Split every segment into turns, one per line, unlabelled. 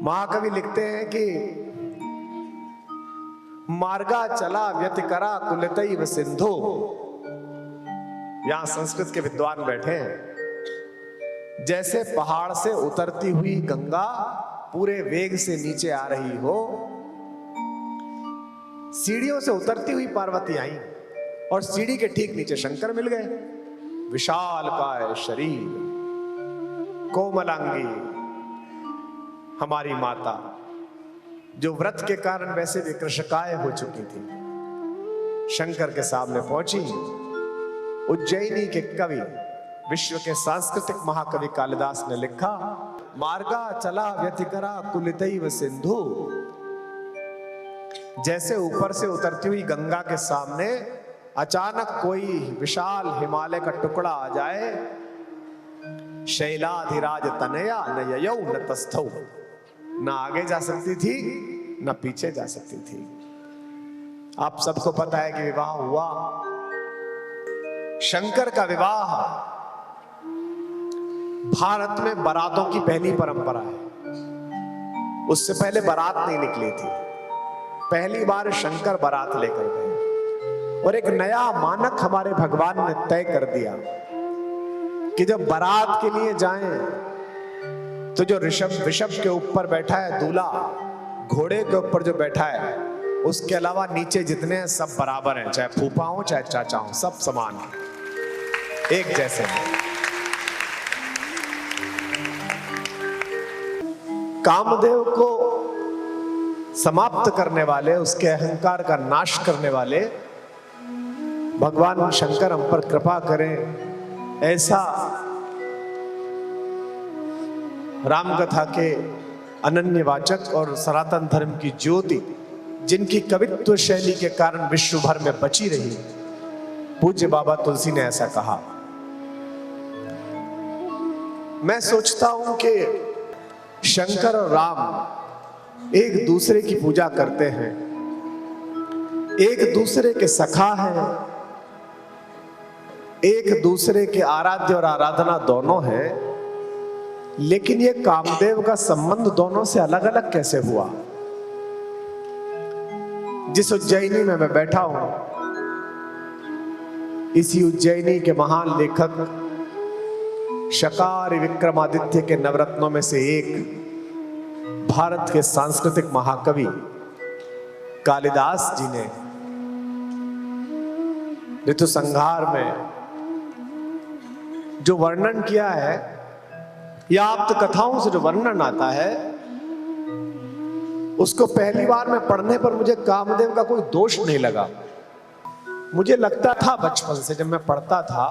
महाकवि लिखते हैं कि मार्गा चला व्यतिकरा कुलतैव सिंधु। यहां संस्कृत के विद्वान बैठे हैं। जैसे पहाड़ से उतरती हुई गंगा पूरे वेग से नीचे आ रही हो, सीढ़ियों से उतरती हुई पार्वती आई और सीढ़ी के ठीक नीचे शंकर मिल गए। विशाल काय शरीर, कोमलांगी हमारी माता, जो व्रत के कारण वैसे भी कृशकाय हो चुकी थी, शंकर के सामने पहुंची। उज्जैनी के कवि, विश्व के सांस्कृतिक महाकवि कालिदास ने लिखा, मार्गा चला व्यतिकरा कुलितैव सिंधु। जैसे ऊपर से उतरती हुई गंगा के सामने अचानक कोई विशाल हिमालय का टुकड़ा आ जाए। शैलाधिराज तनया न ययौ न तस्थौ, न आगे जा सकती थी न पीछे जा सकती थी। आप सबको पता है कि विवाह हुआ, शंकर का विवाह भारत में बारातों की पहली परंपरा है। उससे पहले बारात नहीं निकली थी। पहली बार शंकर बारात लेकर गए और एक नया मानक हमारे भगवान ने तय कर दिया कि जब बारात के लिए जाएं तो जो ऋषभ के ऊपर बैठा है दूल्हा, घोड़े के ऊपर जो बैठा है, उसके अलावा नीचे जितने हैं सब बराबर हैं, चाहे फूफा हो चाहे चाचा हो, सब समान हैं, एक जैसे हैं। कामदेव को समाप्त करने वाले, उसके अहंकार का नाश करने वाले भगवान शंकर हम पर कृपा करें। ऐसा रामकथा के अनन्यवाचक और सनातन धर्म की ज्योति, जिनकी कवित्व शैली के कारण विश्व भर में बची रही, पूज्य बाबा तुलसी ने ऐसा कहा। मैं सोचता हूं कि शंकर और राम एक दूसरे की पूजा करते हैं, एक दूसरे के सखा हैं, एक दूसरे के आराध्य और आराधना दोनों हैं, लेकिन ये कामदेव का संबंध दोनों से अलग अलग कैसे हुआ? जिस उज्जैनी में मैं बैठा हूं, इसी उज्जैनी के महान लेखक शकार विक्रमादित्य के नवरत्नों में से एक, भारत के सांस्कृतिक महाकवि कालिदास जी ने ऋतु संहार में जो वर्णन किया है, या आप्त कथाओं से जो वर्णन आता है, उसको पहली बार में पढ़ने पर मुझे कामदेव का कोई दोष नहीं लगा। मुझे लगता था बचपन से जब मैं पढ़ता था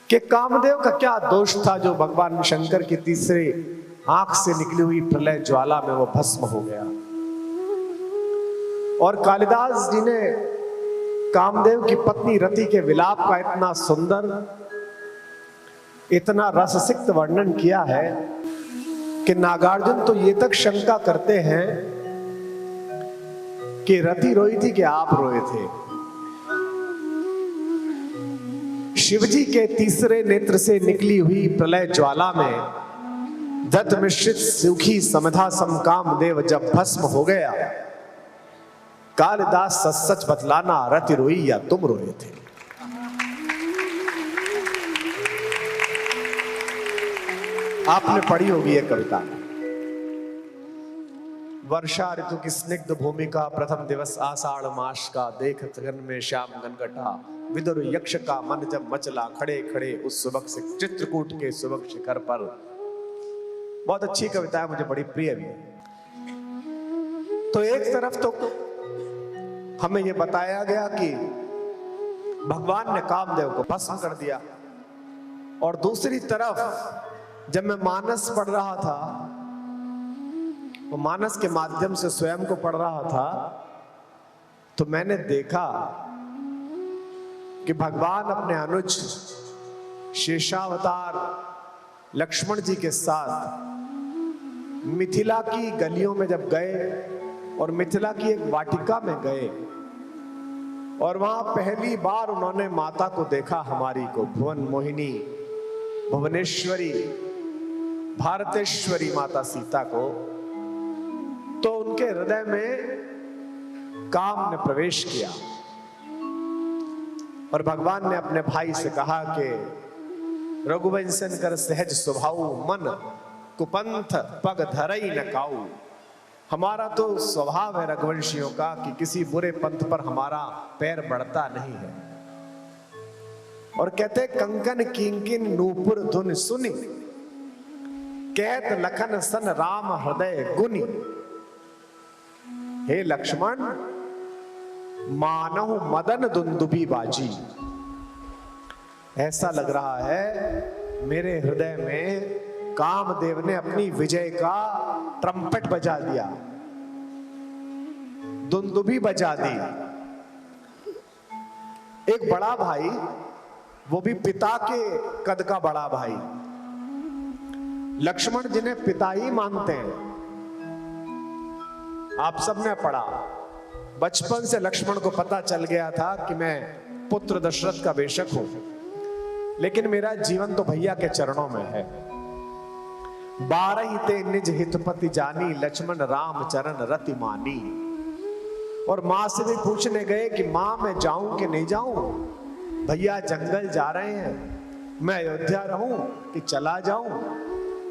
कि कामदेव का क्या दोष था जो भगवान शंकर की तीसरे आंख से निकली हुई प्रलय ज्वाला में वो भस्म हो गया। और कालिदास जी ने कामदेव की पत्नी रति के विलाप का इतना सुंदर, इतना रससिक्त वर्णन किया है कि नागार्जुन तो ये तक शंका करते हैं कि रति रोई थी कि आप रोए थे। शिवजी के तीसरे नेत्र से निकली हुई प्रलय ज्वाला में दत्त मिश्रित सुखी समधा सम कामदेव जब भस्म हो गया, कालिदास सच सच बतलाना, रति रोई या तुम रोए थे? आपने पढ़ी होगी ये कविता। वर्षा ऋतु की स्निग्ध भूमिका, प्रथम दिवस आषाढ़ मास का, देख गगन में श्याम गनगटा, विदुर यक्ष का मन जब मचला, खड़े खड़े उस सुबक से चित्रकूट के सुबक शिखर पर। बहुत अच्छी कविता है, मुझे बड़ी प्रिय भी। तो एक तरफ तो हमें यह बताया गया कि भगवान ने कामदेव को भस्म कर दिया, और दूसरी तरफ जब मैं मानस पढ़ रहा था, वो मानस के माध्यम से स्वयं को पढ़ रहा था, तो मैंने देखा कि भगवान अपने अनुज शेषावतार लक्ष्मण जी के साथ मिथिला की गलियों में जब गए और मिथिला की एक वाटिका में गए, और वहां पहली बार उन्होंने माता को देखा, हमारी को, भुवन मोहिनी, भुवनेश्वरी, भारतेश्वरी माता सीता को, तो उनके हृदय में काम ने प्रवेश किया और भगवान ने अपने भाई से कहा कि रघुवंशन कर सहज स्वभाव, मन कुपंथ पग धरई न काऊ। हमारा तो स्वभाव है रघुवंशियों का कि किसी बुरे पंथ पर हमारा पैर बढ़ता नहीं है। और कहते कंकन किंकिन नूपुर धुन सुनी, कहत लखन सन राम हृदय गुनी। हे लक्ष्मण मानहु मदन दुंदुबी बाजी। ऐसा लग रहा है मेरे हृदय में कामदेव ने अपनी विजय का ट्रम्पेट बजा दिया, दुंदुबी बजा दी। एक बड़ा भाई, वो भी पिता के कद का बड़ा भाई, लक्ष्मण जिन्हें पिता ही मानते हैं। आप सबने पढ़ा, बचपन से लक्ष्मण को पता चल गया था कि मैं पुत्र दशरथ का बेशक हूं, लेकिन मेरा जीवन तो भैया के चरणों में है। 12 ते निज हितपति जानी, लक्ष्मण राम चरण रति मानी। और मां से भी पूछने गए कि मां मैं जाऊं कि नहीं जाऊं, भैया जंगल जा रहे हैं, मैं अयोध्या रहूं कि चला जाऊं।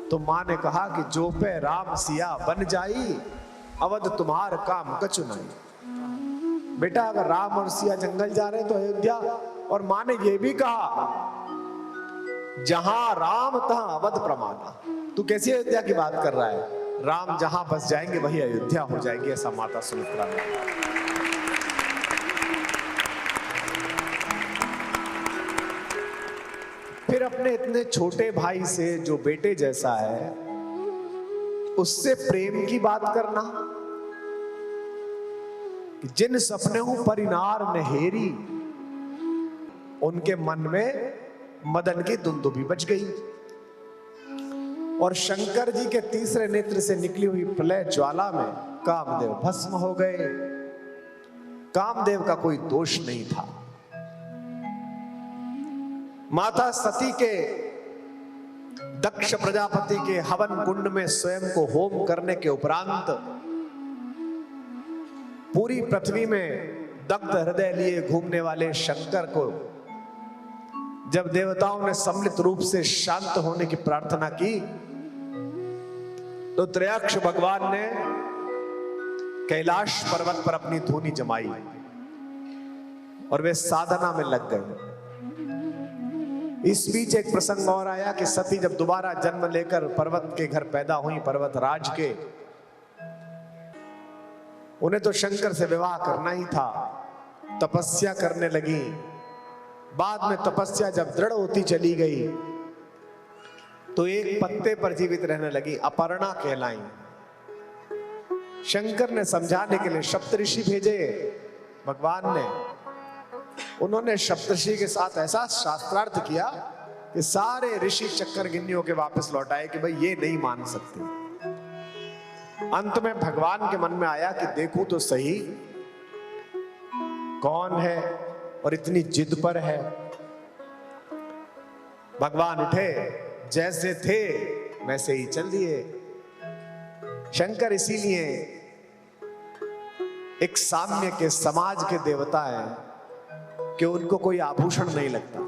तो मां ने कहा कि जो पे राम सिया बन जाई, अवध तुम्हार काम कछु नहीं। बेटा अगर राम और सिया जंगल जा रहे हैं तो अयोध्या। और मां ने यह भी कहा जहां राम तहां अवध प्रमाना। तू कैसी अयोध्या की बात कर रहा है, राम जहां बस जाएंगे वही अयोध्या हो जाएगी, ऐसा माता सुमित्रा ने। फिर अपने इतने छोटे भाई से जो बेटे जैसा है, उससे प्रेम की बात करना कि जिन सपने हूं परिनार नहेरी, उनके मन में मदन की दुंदुभी बज गई। और शंकर जी के तीसरे नेत्र से निकली हुई प्रलय ज्वाला में कामदेव भस्म हो गए। कामदेव का कोई दोष नहीं था। माता सती के दक्ष प्रजापति के हवन कुंड में स्वयं को होम करने के उपरांत पूरी पृथ्वी में दग्ध हृदय लिए घूमने वाले शंकर को जब देवताओं ने सम्मिलित रूप से शांत होने की प्रार्थना की, तो त्रयाक्ष भगवान ने कैलाश पर्वत पर अपनी धूनी जमाई और वे साधना में लग गए। इस बीच एक प्रसंग और आया कि सती जब दोबारा जन्म लेकर पर्वत के घर पैदा हुई, पर्वत राज के, उन्हें तो शंकर से विवाह करना ही था, तपस्या करने लगी। बाद में तपस्या जब दृढ़ होती चली गई तो एक पत्ते पर जीवित रहने लगी, अपर्णा कहलाई। शंकर ने समझाने के लिए सप्तऋषि भेजे भगवान ने। उन्होंने सप्तऋषि के साथ ऐसा शास्त्रार्थ किया कि सारे ऋषि चक्कर गिन्नियों के वापस लौटाए कि भाई ये नहीं मान सकते। अंत में भगवान के मन में आया कि देखूं तो सही कौन है और इतनी जिद पर है। भगवान उठे, जैसे थे वैसे ही चल दिए। शंकर इसीलिए एक साम्य के समाज के देवता हैं कि उनको कोई आभूषण नहीं लगता।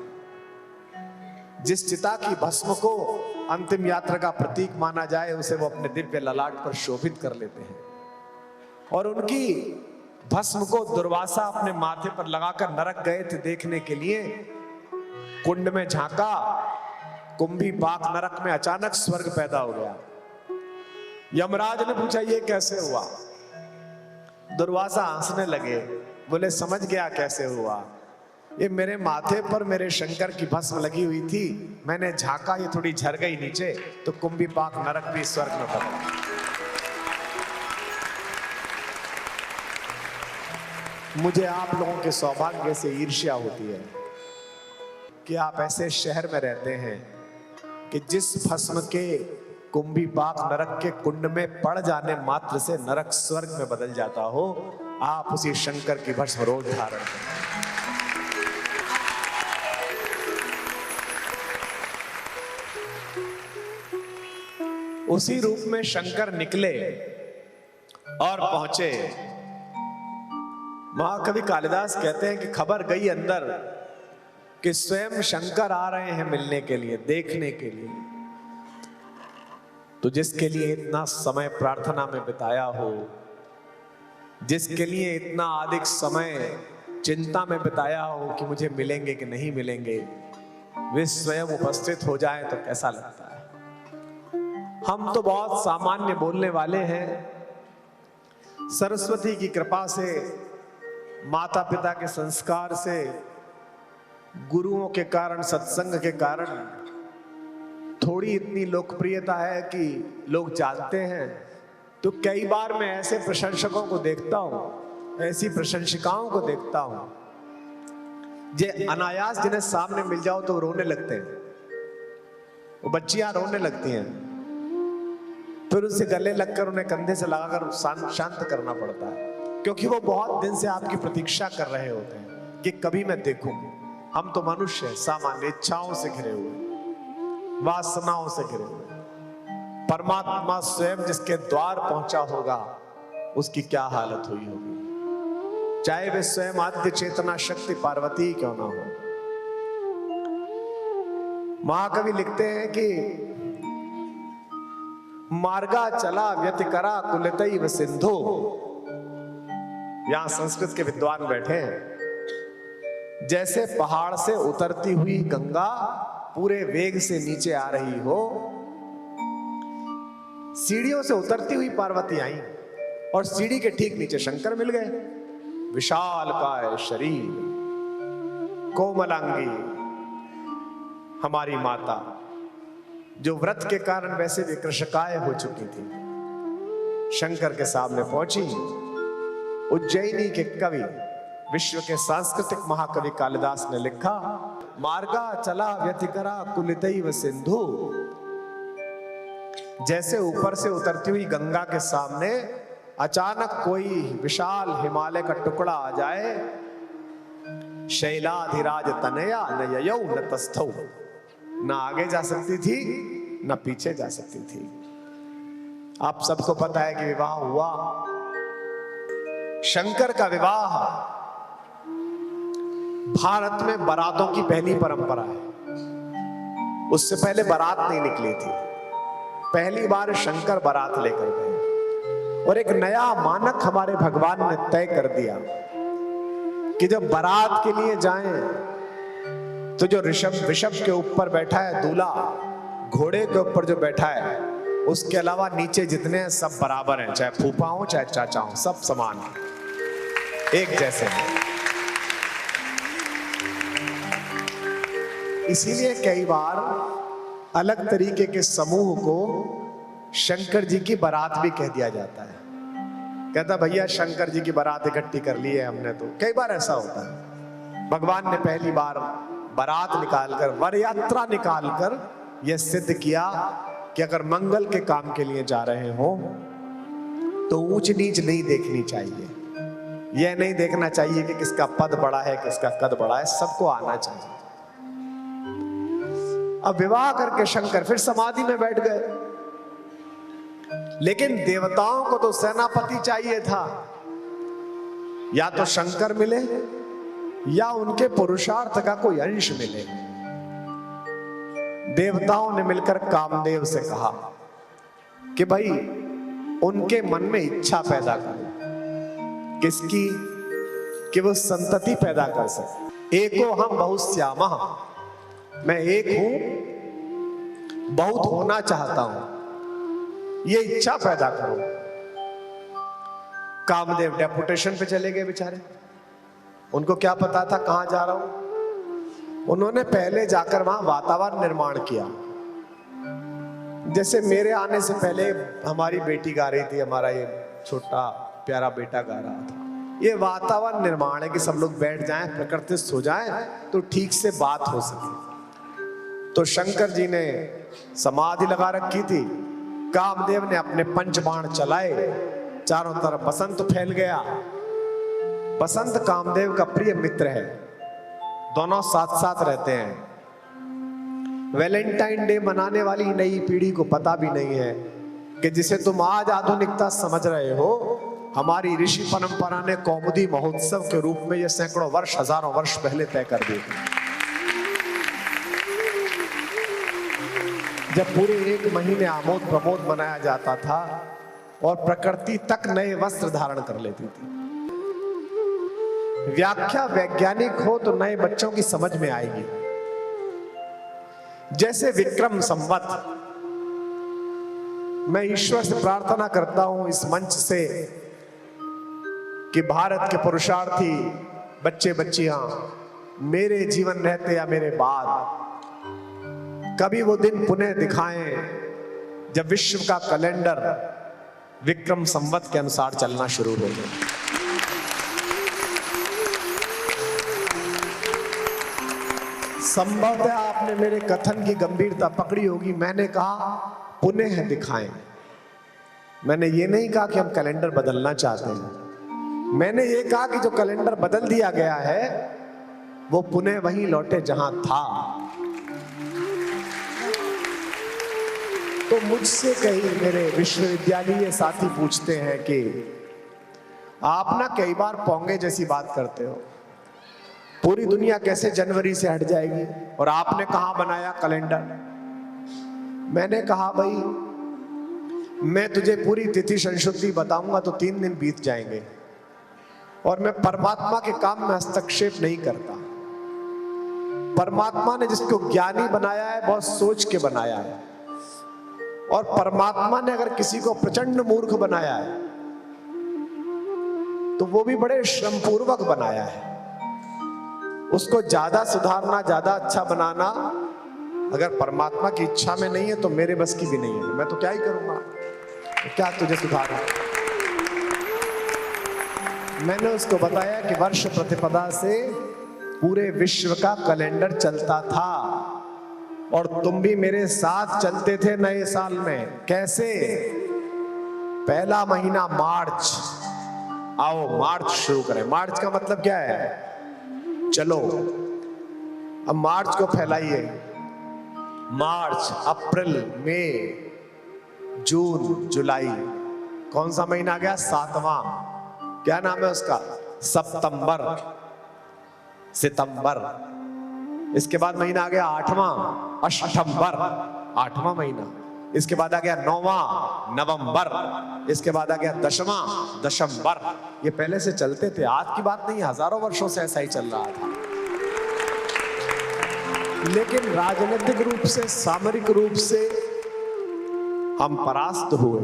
जिस चिता की भस्म को अंतिम यात्रा का प्रतीक माना जाए, उसे वो अपने दिव्य ललाट पर शोभित कर लेते हैं। और उनकी भस्म को दुर्वासा अपने माथे पर लगाकर नरक गए थे देखने के लिए। कुंड में झांका, कुंभी पाक नरक में अचानक स्वर्ग पैदा हो गया। यमराज ने पूछा ये कैसे हुआ? दुर्वासा हंसने लगे, बोले समझ गया कैसे हुआ। ये मेरे माथे पर मेरे शंकर की भस्म लगी हुई थी, मैंने झांका, ये थोड़ी झर गई नीचे, तो कुंभी पाक नरक भी स्वर्ग में पड़ा। मुझे आप लोगों के सौभाग्य से ईर्ष्या होती है कि आप ऐसे शहर में रहते हैं कि जिस भस्म के कुंभी पाक नरक के कुंड में पड़ जाने मात्र से नरक स्वर्ग में बदल जाता हो, आप उसी शंकर की भस्म रोज धारण करें। उसी रूप में शंकर निकले और पहुंचे। महाकवि कालिदास कहते हैं कि खबर गई अंदर कि स्वयं शंकर आ रहे हैं मिलने के लिए, देखने के लिए। तो जिसके लिए इतना समय प्रार्थना में बिताया हो, जिसके लिए इतना अधिक समय चिंता में बिताया हो कि मुझे मिलेंगे कि नहीं मिलेंगे, वे स्वयं उपस्थित हो जाए तो कैसा लगता है। हम तो बहुत सामान्य बोलने वाले हैं। सरस्वती की कृपा से, माता पिता के संस्कार से, गुरुओं के कारण, सत्संग के कारण थोड़ी इतनी लोकप्रियता है कि लोग जानते हैं। तो कई बार मैं ऐसे प्रशंसकों को देखता हूं, ऐसी प्रशंसिकाओं को देखता हूं, जे अनायास जिन्हें सामने मिल जाओ तो रोने लगते हैं। वो बच्चियां रोने लगती हैं, फिर उनसे गले लगकर उन्हें कंधे से लगाकर शांत करना पड़ता है, क्योंकि वो बहुत दिन से आपकी प्रतीक्षा कर रहे होते हैं कि कभी मैं देखूं। हम तो मनुष्य सामान्य इच्छाओं से घिरे हुए, वासनाओं से घिरे हुए। परमात्मा स्वयं जिसके द्वार पहुंचा होगा, उसकी क्या हालत हुई होगी, चाहे वे स्वयं आद्य चेतना शक्ति पार्वती क्यों ना हो। महाकवि लिखते हैं कि मार्गा चला व्यतिकरा कुलितैव सिंधु। यहां संस्कृत के विद्वान बैठे हैं। जैसे पहाड़ से उतरती हुई गंगा पूरे वेग से नीचे आ रही हो, सीढ़ियों से उतरती हुई पार्वती आई और सीढ़ी के ठीक नीचे शंकर मिल गए। विशाल काय शरीर, कोमलांगी हमारी माता, जो व्रत के कारण वैसे भी कृशकाय हो चुकी थी, शंकर के सामने पहुंची। उज्जैनी के कवि, विश्व के सांस्कृतिक महाकवि कालिदास ने लिखा, मार्गा चला व्यतिकरा कुलितैव सिंधु। जैसे ऊपर से उतरती हुई गंगा के सामने अचानक कोई विशाल हिमालय का टुकड़ा आ जाए। शैलाधिराज तनया न ययौ न तस्थौ, न आगे जा सकती थी न पीछे जा सकती थी। आप सबको पता है कि विवाह हुआ, शंकर का विवाह भारत में बारातों की पहली परंपरा है। उससे पहले बारात नहीं निकली थी। पहली बार शंकर बारात लेकर गए और एक नया मानक हमारे भगवान ने तय कर दिया कि जब बारात के लिए जाएं तो जो ऋषभ के ऊपर बैठा है दूल्हा, घोड़े के ऊपर जो बैठा है, उसके अलावा नीचे जितने हैं सब बराबर हैं, चाहे फूफा हो चाहे चाचा हो, सब समान हैं, एक जैसे हैं। इसीलिए कई बार अलग तरीके के समूह को शंकर जी की बारात भी कह दिया जाता है। कहता भैया शंकर जी की बारात इकट्ठी कर ली है हमने। तो कई बार ऐसा होता है, भगवान ने पहली बार बारात निकालकर, वर यात्रा निकालकर यह सिद्ध किया कि अगर मंगल के काम के लिए जा रहे हो तो ऊंच नीच नहीं देखनी चाहिए। यह नहीं देखना चाहिए कि किसका पद बड़ा है किसका कद बड़ा है, सबको आना चाहिए। अब विवाह करके शंकर फिर समाधि में बैठ गए, लेकिन देवताओं को तो सेनापति चाहिए था। या तो शंकर मिले या उनके पुरुषार्थ का कोई अंश मिले। देवताओं ने मिलकर कामदेव से कहा कि भाई उनके मन में इच्छा पैदा करो, किसकी, कि वो संतति पैदा कर सके। एको हम बहुश्यामः, मैं एक हूं, बहुत होना चाहता हूं, ये इच्छा पैदा करो। कामदेव डेपुटेशन पे चले गए बेचारे, उनको क्या पता था कहां जा रहा हूं। उन्होंने पहले जाकर वहां वातावरण निर्माण किया। जैसे मेरे आने से पहले हमारी बेटी गा रही थी, हमारा ये छोटा प्यारा बेटा गा रहा था। ये वातावरण निर्माण है कि सब लोग बैठ जाएं, प्रकृतिस्थ हो जाएं, तो ठीक से बात हो सके। तो शंकर जी ने समाधि लगा रखी थी, कामदेव ने अपने पंचबाण चलाए, चारों तरफ बसंत फैल गया। बसंत कामदेव का प्रिय मित्र है, दोनों साथ साथ रहते हैं। वैलेंटाइन डे मनाने वाली नई पीढ़ी को पता भी नहीं है कि जिसे तुम आज आधुनिकता समझ रहे हो, हमारी ऋषि परंपरा ने कौमुदी महोत्सव के रूप में यह सैकड़ों वर्ष, हजारों वर्ष पहले तय कर दिए थे। जब पूरे 1 महीने आमोद प्रमोद मनाया जाता था और प्रकृति तक नए वस्त्र धारण कर लेती थी। व्याख्या वैज्ञानिक हो तो नए बच्चों की समझ में आएगी। जैसे विक्रम संवत, मैं ईश्वर से प्रार्थना करता हूं इस मंच से कि भारत के पुरुषार्थी बच्चे बच्चियां मेरे जीवन रहते या मेरे बाद कभी वो दिन पुनः दिखाएं जब विश्व का कैलेंडर विक्रम संवत के अनुसार चलना शुरू हो गया। संभवतः आपने मेरे कथन की गंभीरता पकड़ी होगी। मैंने कहा पुनः दिखाएं। मैंने ये नहीं कहा कि हम कैलेंडर बदलना चाहते हैं। मैंने ये कहा कि जो कैलेंडर बदल दिया गया है वो पुनः वहीं लौटे जहां था। तो मुझसे कई मेरे विश्वविद्यालय साथी पूछते हैं कि आप ना कई बार पोंगे जैसी बात करते हो, पूरी दुनिया कैसे जनवरी से हट जाएगी और आपने कहां बनाया कैलेंडर। मैंने कहा भाई, मैं तुझे पूरी तिथि संशुद्धि बताऊंगा तो 3 दिन बीत जाएंगे और मैं परमात्मा के काम में हस्तक्षेप नहीं करता। परमात्मा ने जिसको ज्ञानी बनाया है बहुत सोच के बनाया है, और परमात्मा ने अगर किसी को प्रचंड मूर्ख बनाया है तो वो भी बड़े श्रमपूर्वक बनाया है। उसको ज्यादा सुधारना, ज्यादा अच्छा बनाना अगर परमात्मा की इच्छा में नहीं है तो मेरे बस की भी नहीं है। मैं तो क्या ही करूंगा, तो क्या तुझे सुधारना। मैंने उसको बताया कि वर्ष प्रतिपदा से पूरे विश्व का कैलेंडर चलता था और तुम भी मेरे साथ चलते थे नए साल में। कैसे? पहला महीना मार्च, आओ मार्च शुरू करें। मार्च का मतलब क्या है? चलो अब मार्च को फैलाइए। मार्च, अप्रैल, मई, जून, जुलाई, कौन सा महीना आ गया? 7वां। क्या नाम है उसका? सितंबर। सितंबर। इसके बाद महीना आ गया 8वां, अष्टंबर, 8वां महीना। इसके बाद आ गया 9वां, नवंबर। इसके बाद आ गया 10वां, दशंबर। ये पहले से चलते थे, आज की बात नहीं, हजारों वर्षों से ऐसा ही चल रहा था। लेकिन राजनीतिक रूप से, सामरिक रूप से हम परास्त हुए।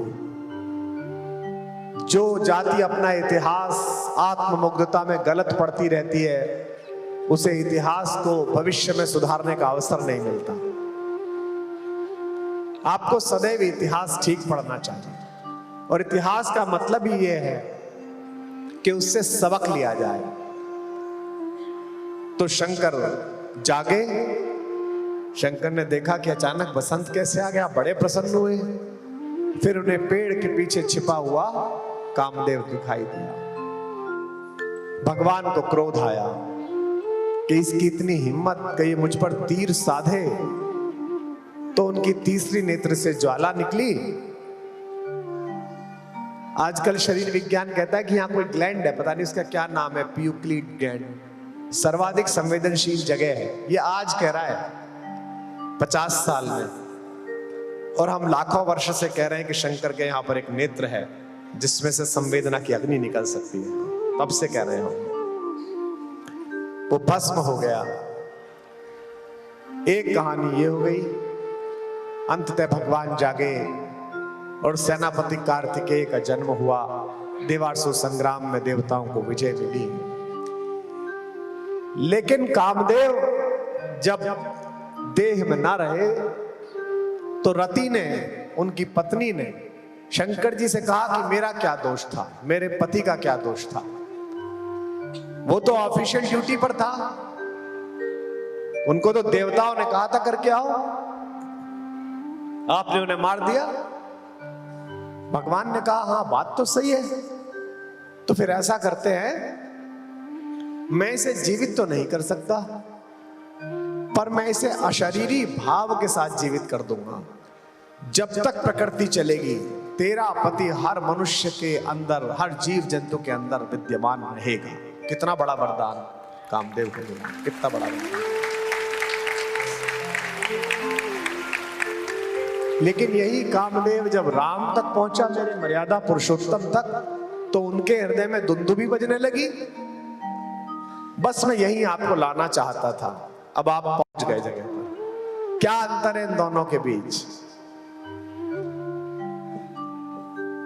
जो जाति अपना इतिहास आत्ममुग्धता में गलत पढ़ती रहती है उसे इतिहास को भविष्य में सुधारने का अवसर नहीं मिलता। आपको सदैव इतिहास ठीक पढ़ना चाहिए और इतिहास का मतलब ही यह है कि उससे सबक लिया जाए। तो शंकर जागे। शंकर ने देखा कि अचानक बसंत कैसे आ गया, बड़े प्रसन्न हुए। फिर उन्हें पेड़ के पीछे छिपा हुआ कामदेव दिखाई दिया। भगवान को क्रोध आया कि इसकी इतनी हिम्मत कि ये मुझ पर तीर साधे। तो उनकी तीसरी नेत्र से ज्वाला निकली। आजकल शरीर विज्ञान कहता है कि यहां कोई ग्लैंड है, पता नहीं इसका क्या नाम है, प्यूक्लिड ग्लैंड, सर्वाधिक संवेदनशील जगह है। ये आज कह रहा है 50 साल में, और हम लाखों वर्ष से कह रहे हैं कि शंकर के यहां पर एक नेत्र है जिसमें से संवेदना की अग्नि निकल सकती है। तब से कह रहे हैं हम। वो भस्म हो गया। एक कहानी ये हो गई। अंततः भगवान जागे और सेनापति कार्तिकेय का जन्म हुआ। देवासुर संग्राम में देवताओं को विजय मिली। लेकिन कामदेव जब देह में ना रहे तो रति ने, उनकी पत्नी ने शंकर जी से कहा कि मेरा क्या दोष था, मेरे पति का क्या दोष था। वो तो ऑफिशियल ड्यूटी पर था, उनको तो देवताओं ने कहा था करके आओ, आपने उन्हें मार दिया। भगवान ने कहा हाँ बात तो सही है, तो फिर ऐसा करते हैं, मैं इसे जीवित तो नहीं कर सकता पर मैं इसे अशरीरी भाव के साथ जीवित कर दूंगा। जब तक प्रकृति चलेगी तेरा पति हर मनुष्य के अंदर, हर जीव जंतु के अंदर विद्यमान रहेगा। कितना बड़ा वरदान कामदेव को मिला, कितना बड़ा वरदान। लेकिन यही कामदेव जब राम तक पहुंचा, मेरे मर्यादा पुरुषोत्तम तक, तो उनके हृदय में दुंदुभी बजने लगी। बस मैं यही आपको लाना चाहता था, अब आप पहुंच गए जगह पर। क्या अंतर है इन दोनों के बीच?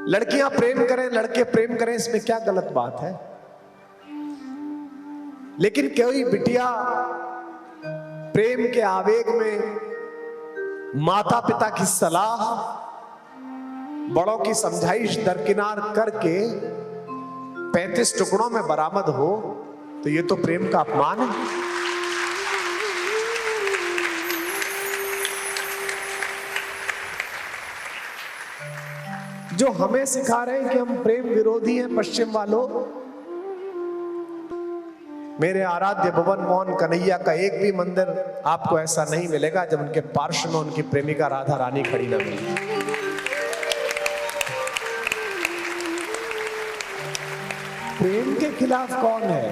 लड़कियां प्रेम करें, लड़के प्रेम करें, इसमें क्या गलत बात है? लेकिन कोई बिटिया प्रेम के आवेग में माता पिता की सलाह, बड़ों की समझाइश दरकिनार करके 35 टुकड़ों में बरामद हो, तो ये तो प्रेम का अपमान है। जो हमें सिखा रहे हैं कि हम प्रेम विरोधी हैं पश्चिम वालों, मेरे आराध्य भुवन मोहन कन्हैया का एक भी मंदिर आपको ऐसा नहीं मिलेगा जब उनके पार्श्व में उनकी प्रेमिका राधा रानी खड़ी न मिले। प्रेम के खिलाफ कौन है?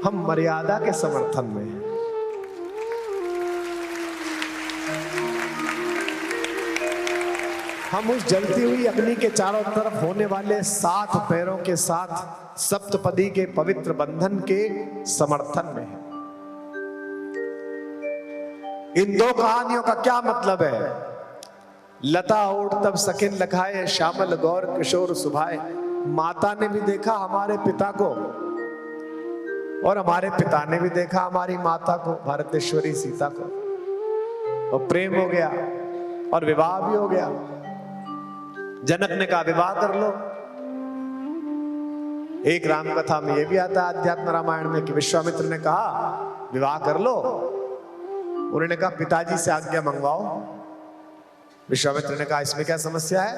हम मर्यादा के समर्थन में हैं। हम उस जलती हुई अग्नि के चारों तरफ होने वाले 7 पैरों के साथ सप्तपदी के पवित्र बंधन के समर्थन में हैं। इन दो कहानियों का क्या मतलब है? लता ओढ़ तब सकिन लखाए, श्यामल गौर किशोर सुभाए। माता ने भी देखा हमारे पिता को, और हमारे पिता ने भी देखा हमारी माता को, भारतेश्वरी सीता को, और प्रेम हो गया और विवाह भी हो गया। जनक ने कहा विवाह कर लो। एक राम कथा में यह भी आता है अध्यात्म रामायण में कि विश्वामित्र ने कहा विवाह कर लो। उन्होंने कहा पिताजी से आज्ञा मंगवाओ। विश्वामित्र ने कहा इसमें क्या समस्या है,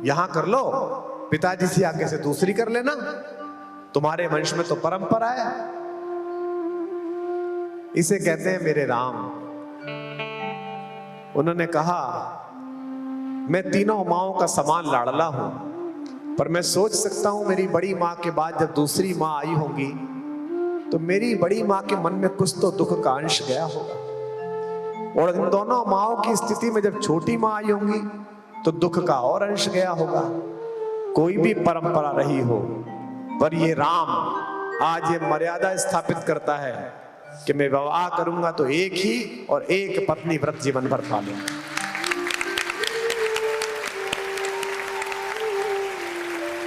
यहां कर लो, पिताजी से आगे से दूसरी कर लेना, तुम्हारे वंश में तो परंपरा है। इसे कहते हैं मेरे राम। उन्होंने कहा मैं तीनों माओं का समान लाडला हूं, पर मैं सोच सकता हूं मेरी बड़ी मां के बाद जब दूसरी मां आई होगी तो मेरी बड़ी मां के मन में कुछ तो दुख का अंश गया होगा, और इन दोनों माओं की स्थिति में जब छोटी मां आई होंगी तो दुख का और अंश गया होगा। कोई भी परंपरा रही हो, पर ये राम आज ये मर्यादा स्थापित करता है कि मैं विवाह करूंगा तो एक ही और एक पत्नी व्रत जीवन भर पालूंगा।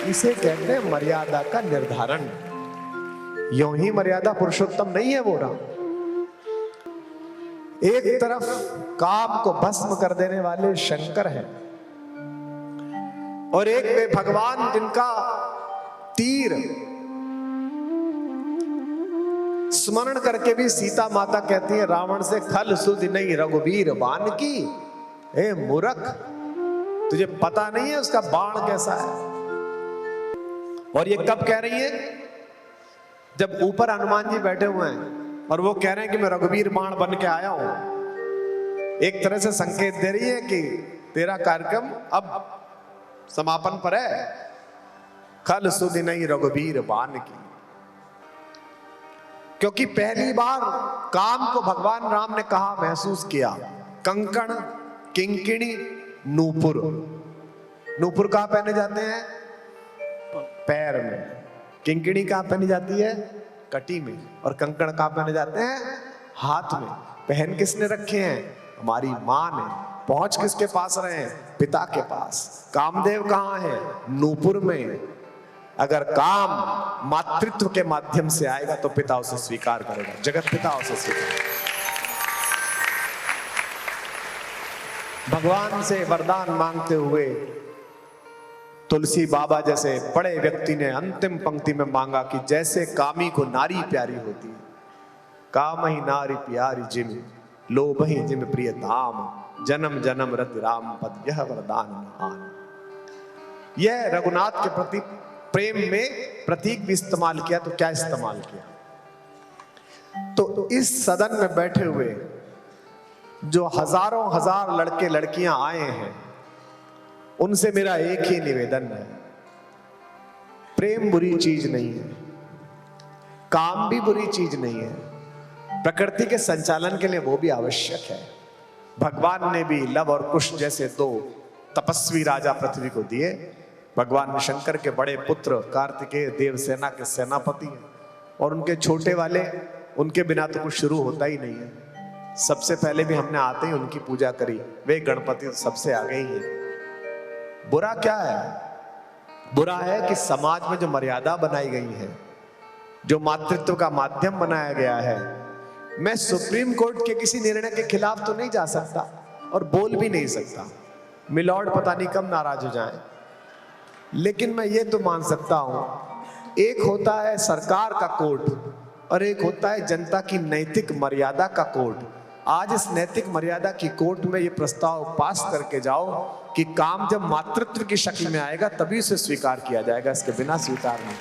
इसे कहते हैं मर्यादा का निर्धारण। यूं ही मर्यादा पुरुषोत्तम नहीं है वो राम। एक तरफ काम को भस्म कर देने वाले शंकर हैं, और एक वे भगवान जिनका तीर स्मरण करके भी सीता माता कहती है रावण से खल सुध नहीं रघुवीर बाण की। ए मूर्ख, तुझे पता नहीं है उसका बाण कैसा है। और ये कब कह रही है? जब ऊपर हनुमान जी बैठे हुए हैं और वो कह रहे हैं कि मैं रघुवीर बाण बन के आया हूं। एक तरह से संकेत दे रही है कि तेरा कार्यक्रम अब समापन पर है। खल सुध नहीं रघुवीर बाण की। क्योंकि पहली बार काम को भगवान राम ने कहा, महसूस किया। कंकण, किंकिणी, नूपुर। नूपुर कहां पहने जाते हैं? पैर में। किंकिणी कहां पहनी जाती है? कटी में। और कंकण कहां पहने जाते हैं? हाथ में। पहन किसने रखे हैं? हमारी मां ने। पहुंच किसके पास रहे हैं? पिता के पास। कामदेव कहां है? नूपुर में। अगर काम मातृत्व के माध्यम से आएगा तो पिता उसे स्वीकार करेगा, जगत पिता उसे स्वीकार। भगवान से वरदान मांगते हुए तुलसी बाबा जैसे बड़े व्यक्ति ने अंतिम पंक्ति में मांगा कि जैसे कामी को नारी प्यारी होती है, काम ही नारी प्यारी जिम, लोभ ही जिम प्रिय धाम, जन्म जन्म रति राम पद, यह वरदान महान। यह रघुनाथ के प्रति प्रेम में प्रतीक भी इस्तेमाल किया, तो क्या इस्तेमाल किया? तो इस सदन में बैठे हुए जो हजारों हजार लड़के लड़कियां आए हैं, उनसे मेरा एक ही निवेदन है, प्रेम बुरी चीज नहीं है, काम भी बुरी चीज नहीं है, प्रकृति के संचालन के लिए वो भी आवश्यक है। भगवान ने भी लव और कुश जैसे दो तपस्वी राजा पृथ्वी को दिए। भगवान शंकर के बड़े पुत्र कार्तिकेय देवसेना के सेनापति हैं, और उनके छोटे वाले, उनके बिना तो कुछ शुरू होता ही नहीं है। सबसे पहले भी हमने आते ही उनकी पूजा करी, वे गणपति सबसे आगे ही हैं। बुरा क्या है? बुरा है कि समाज में जो मर्यादा बनाई गई है, जो मातृत्व का माध्यम बनाया गया है, मैं सुप्रीम कोर्ट के किसी निर्णय के खिलाफ तो नहीं जा सकता और बोल भी नहीं सकता, मिलॉर्ड पता नहीं कब नाराज हो जाए, लेकिन मैं ये तो मान सकता हूं, एक होता है सरकार का कोर्ट और एक होता है जनता की नैतिक मर्यादा का कोर्ट। आज इस नैतिक मर्यादा की कोर्ट में ये प्रस्ताव पास करके जाओ कि काम जब मातृत्व की शक्ल में आएगा तभी उसे स्वीकार किया जाएगा, इसके बिना स्वीकार नहीं।